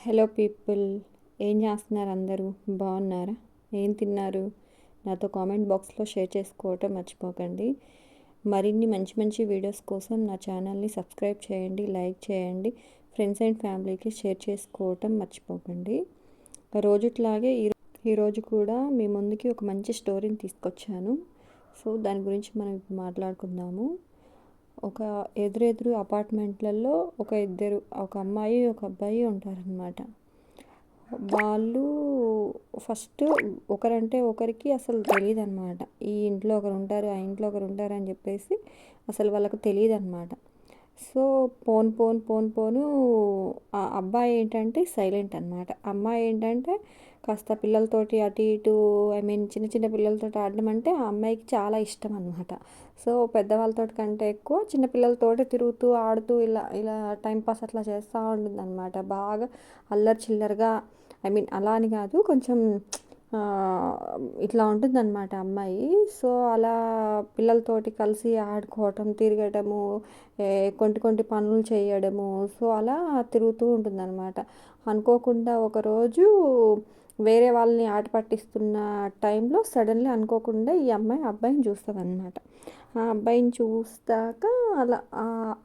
Hello people, ఏం చేస్తున్నారు? అందరూ బాగున్నారా? ఏం తిన్నారు? నాతో కామెంట్ బాక్స్లో షేర్ చేసుకోవటం మర్చిపోకండి. మరిన్ని మంచి మంచి వీడియోస్ కోసం నా ఛానల్ని సబ్స్క్రైబ్ చేయండి, లైక్ చేయండి, ఫ్రెండ్స్ అండ్ ఫ్యామిలీకి షేర్ చేసుకోవటం మర్చిపోకండి. రోజుట్లాగే ఈరోజు కూడా మీ ముందుకి ఒక మంచి స్టోరీని తీసుకొచ్చాను. సో దాని గురించి మనం ఇప్పుడు మాట్లాడుకుందాము. ఒక ఎదురెదురు అపార్ట్మెంట్లలో ఒక అమ్మాయి ఒక అబ్బాయి ఉంటారనమాట. వాళ్ళు ఫస్ట్ ఒకరంటే ఒకరికి అసలు తెలియదు అనమాట. ఈ ఇంట్లో ఒకరు ఉంటారు, ఆ ఇంట్లో ఒకరు ఉంటారు అని చెప్పేసి అసలు వాళ్ళకు తెలియదు అనమాట. సో పోను ఆ అబ్బాయి ఏంటంటే సైలెంట్ అనమాట. అమ్మాయి ఏంటంటే కాస్త పిల్లలతోటి అటు ఇటు చిన్న చిన్న పిల్లలతోటి ఆడడం అంటే ఆ అమ్మాయికి చాలా ఇష్టం అనమాట. సో పెద్దవాళ్ళతోటి కంటే ఎక్కువ చిన్నపిల్లలతోటి తిరుగుతూ ఆడుతూ ఇలా ఇలా టైంపాస్ అట్లా చేస్తూ ఉంటుంది అనమాట. బాగా అల్లరి చిల్లరగా, అలా అని కాదు, కొంచెం ఇట్లా ఉంటుందన్నమాట అమ్మాయి. సో అలా పిల్లలతోటి కలిసి ఆడుకోవటం, తిరగటము, కొంటి పనులు చేయడము, సో అలా తిరుగుతూ ఉంటుందన్నమాట. అనుకోకుండా ఒకరోజు వేరే వాళ్ళని ఆట పట్టిస్తున్న టైంలో సడన్లీ అనుకోకుండా ఈ అమ్మాయి అబ్బాయిని చూస్తుందన్నమాట. ఆ అబ్బాయిని చూస్తాక అలా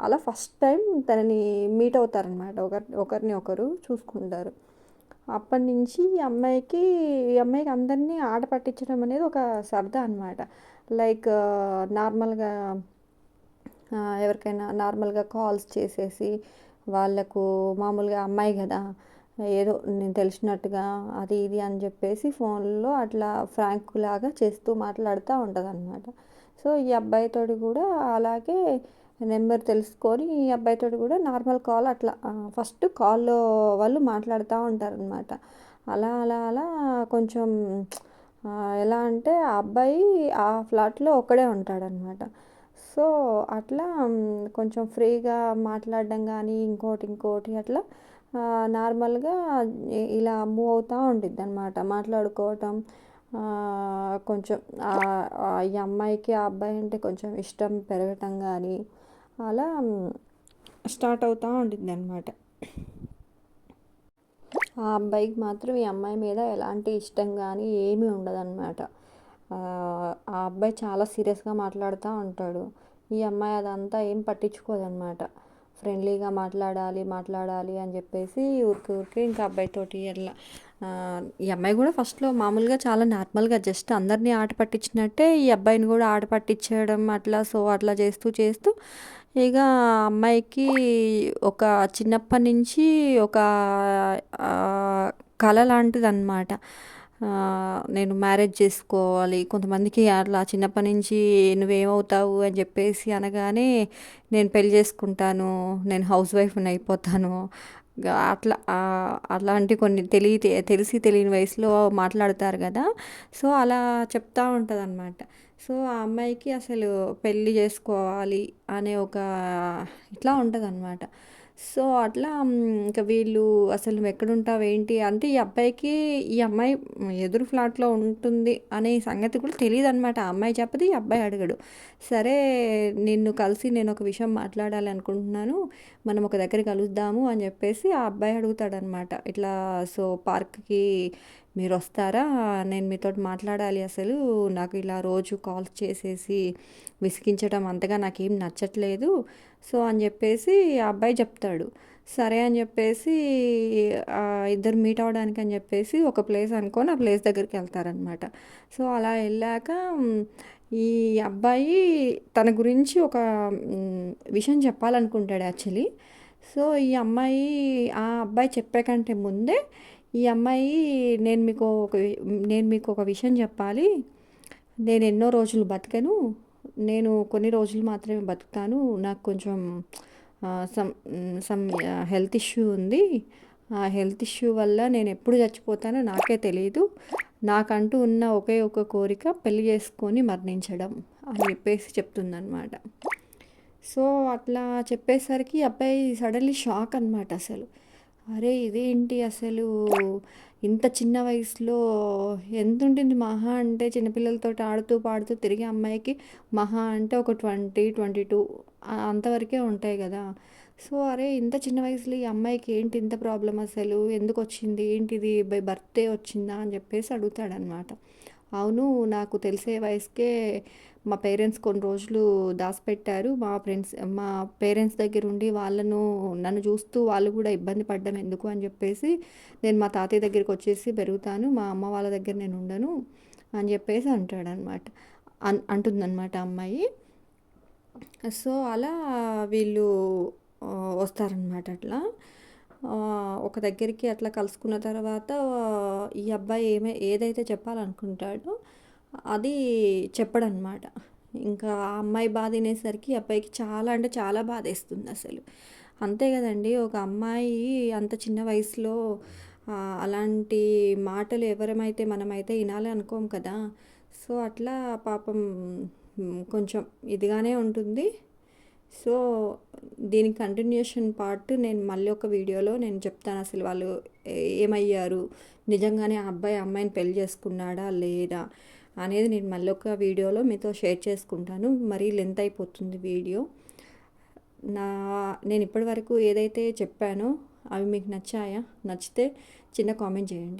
అలా ఫస్ట్ టైం తనని మీట్ అవుతారనమాట. ఒకరిని ఒకరు చూసుకుంటారు. అప్పటి నుంచి ఈ అమ్మాయికి అందరినీ ఆట పట్టించడం అనేది ఒక సరదా అనమాట. లైక్ నార్మల్గా ఎవరికైనా నార్మల్గా కాల్స్ చేసేసి వాళ్ళకు మామూలుగా అమ్మాయి కదా, ఏదో నేను తెలిసినట్టుగా అది ఇది అని చెప్పేసి ఫోన్లో అట్లా ఫ్రాంక్ లాగా చేస్తూ మాట్లాడుతూ ఉంటుంది అనమాట. సో ఈ అబ్బాయితోటి కూడా అలాగే నెంబర్ తెలుసుకొని ఈ అబ్బాయితో కూడా నార్మల్ కాల్ అట్లా ఫస్ట్ కాల్లో వాళ్ళు మాట్లాడుతూ ఉంటారనమాట. అలా అలా అలా కొంచెం ఎలా అంటే ఆ అబ్బాయి ఆ ఫ్లాట్లో ఒక్కడే ఉంటాడనమాట. సో అట్లా కొంచెం ఫ్రీగా మాట్లాడడం కానీ ఇంకోటి అట్లా నార్మల్గా ఇలా మూవ్ అవుతూ ఉంటుంది అనమాట, మాట్లాడుకోవటం. కొంచెం ఈ అమ్మాయికి ఆ అబ్బాయి అంటే కొంచెం ఇష్టం పెరగటం కానీ అలా స్టార్ట్ అవుతూ ఉంటుంది అనమాట. ఆ అబ్బాయికి మాత్రం ఈ అమ్మాయి మీద ఎలాంటి ఇష్టం కానీ ఏమీ ఉండదన్నమాట. ఆ అబ్బాయి చాలా సీరియస్గా మాట్లాడుతూ ఉంటాడు. ఈ అమ్మాయి అదంతా ఏం పట్టించుకోదన్నమాట. ఫ్రెండ్లీగా మాట్లాడాలి అని చెప్పేసి ఊరికే ఇంకా అబ్బాయితోటి అట్లా ఈ అమ్మాయి కూడా ఫస్ట్లో మామూలుగా చాలా నార్మల్గా జస్ట్ అందరినీ ఆట పట్టించినట్టే ఈ అబ్బాయిని కూడా ఆట పట్టించడం అట్లా. సో అట్లా చేస్తూ ఇక అమ్మాయికి ఒక చిన్నప్పటి నుంచి ఒక కళ లాంటిదన్నమాట. నేను మ్యారేజ్ చేసుకోవాలి. కొంతమందికి అట్లా చిన్నప్పటి నుంచి నువ్వేమవుతావు అని చెప్పేసి అనగానే నేను పెళ్లి చేసుకుంటాను, నేను హౌస్ వైఫ్ని అయిపోతాను, అట్లా అలాంటి కొన్ని తెలిసి తెలియని వయసులో మాట్లాడతారు కదా. సో అలా చెప్తూ ఉంటుంది అనమాట. సో ఆ అమ్మాయికి అసలు పెళ్ళి చేసుకోవాలి అనే ఒక ఇట్లా ఉంటుంది అనమాట. సో అట్లా ఇంకా వీళ్ళు అసలు నువ్వు ఎక్కడుంటావు ఏంటి అంటే ఈ అమ్మాయి ఎదురు ఫ్లాట్లో ఉంటుంది అనే సంగతి కూడా తెలియదు అనమాట. ఆ అమ్మాయి చెప్పదు, ఈ అబ్బాయి అడగడు. సరే నిన్ను కలిసి నేను ఒక విషయం మాట్లాడాలి అనుకుంటున్నాను, మనం ఒక దగ్గర కలుద్దాము అని చెప్పేసి ఆ అబ్బాయి అడుగుతాడనమాట. ఇట్లా సో పార్క్కి మీరు వస్తారా, నేను మీతో మాట్లాడాలి, అసలు నాకు ఇలా రోజు కాల్స్ చేసేసి విసిగించడం అంతగా నాకేం నచ్చట్లేదు, సో అని చెప్పేసి ఆ అబ్బాయి చెప్తాడు. సరే అని చెప్పేసి ఇద్దరు మీట్ అవ్వడానికి అని చెప్పేసి ఒక ప్లేస్ అనుకొని ఆ ప్లేస్ దగ్గరికి వెళ్తారనమాట. సో అలా వెళ్ళాక ఈ అబ్బాయి తన గురించి ఒక విషయం చెప్పాలనుకుంటాడు యాక్చువల్లీ. సో ఆ అబ్బాయి చెప్పే కంటే ముందే ఈ అమ్మాయి నేను మీకు ఒక విషయం చెప్పాలి, నేను ఎన్నో రోజులు బతకను, నేను కొన్ని రోజులు మాత్రమే బతుకుతాను, నాకు కొంచెం సమ్ సమ్ హెల్త్ ఇష్యూ ఉంది, ఆ హెల్త్ ఇష్యూ వల్ల నేను ఎప్పుడు చచ్చిపోతానో నాకే తెలియదు, నాకంటూ ఉన్న ఒకే ఒక కోరిక పెళ్లి చేసుకొని మరణించడం అని చెప్పేసి చెప్తుందనమాట. సో అట్లా చెప్పేసరికి అబ్బాయి సడన్లీ షాక్ అనమాట. అసలు అరే ఇదేంటి అసలు ఇంత చిన్న వయసులో ఎంత ఉంటుంది మహా అంటే, చిన్నపిల్లలతో ఆడుతూ పాడుతూ తిరిగే అమ్మాయికి మహా అంటే ఒక 20-22 అంతవరకే ఉంటాయి కదా. సో, అరే! ఇంత చిన్న వయసులో ఈ అమ్మాయికి ఏంటి ఇంత ప్రాబ్లమ్ అసలు? ఎందుకొచ్చింది? ఏంటిది బై బర్తే వచ్చిందా? అని జెప్పేసి అడుగుతాడనమాట. అవును. నాకు తెలిసే వయసుకే మా పేరెంట్స్ కొన్ని రోజులు దాసిపెట్టారు. మా పేరెంట్స్ దగ్గరుండి నన్ను చూస్తూ వాళ్ళు గూడా ఇబ్బంది పడ్డం ఎందుకు అని జెప్పేసి, నేను మా తాతయ్య దగ్గరికొచ్చేసి పెరుగుతాను. మా అమ్మ వాళ్ళ దగ్గర నేనుండను అని జెప్పేసి అంటాడనమాట. అంటుందనమాట ఆ అమ్మాయి. సో, అలా వీళ్ళు వస్తారనమాట అట్లా. ఒక దగ్గరికి అట్లా కలుసుకున్న తర్వాత ఈ అబ్బాయి ఏదైతే చెప్పాలనుకుంటాడో అది చెప్పడనమాట. ఇంకా ఆ అమ్మాయి బాధ వినేసరికి ఈ అబ్బాయికి చాలా అంటే చాలా బాధేస్తుందసలు. అంతే గదండీ! ఒక అమ్మాయి అంత చిన్న వయసులో అలాంటి మాటలు మనమైతే ఇనాలి అనుకోము కదా! సో, అట్లా పాపం కొంచెం ఇదిగానే ఉంటుంది. సో, దీని కంటిన్యూషన్ పార్ట్ నేను మళ్ళీ ఒక వీడియోలో నేను చెప్తాను. అసలు వాళ్ళు ఏమయ్యారు? నిజంగానే ఆ అబ్బాయి అమ్మాయిని పెళ్లి చేసుకున్నాడా? లేదా? అనేది నేను మళ్ళీ ఒక వీడియోలో మీతో షేర్ చేసుకుంటాను. మరీ లెంత్ అయిపోతుంది వీడియో. నా నేను ఇప్పటివరకు ఏదైతే చెప్పానో అవి మీకు నచ్చాయా? నచ్చితే చిన్న కామెంట్ చేయండి.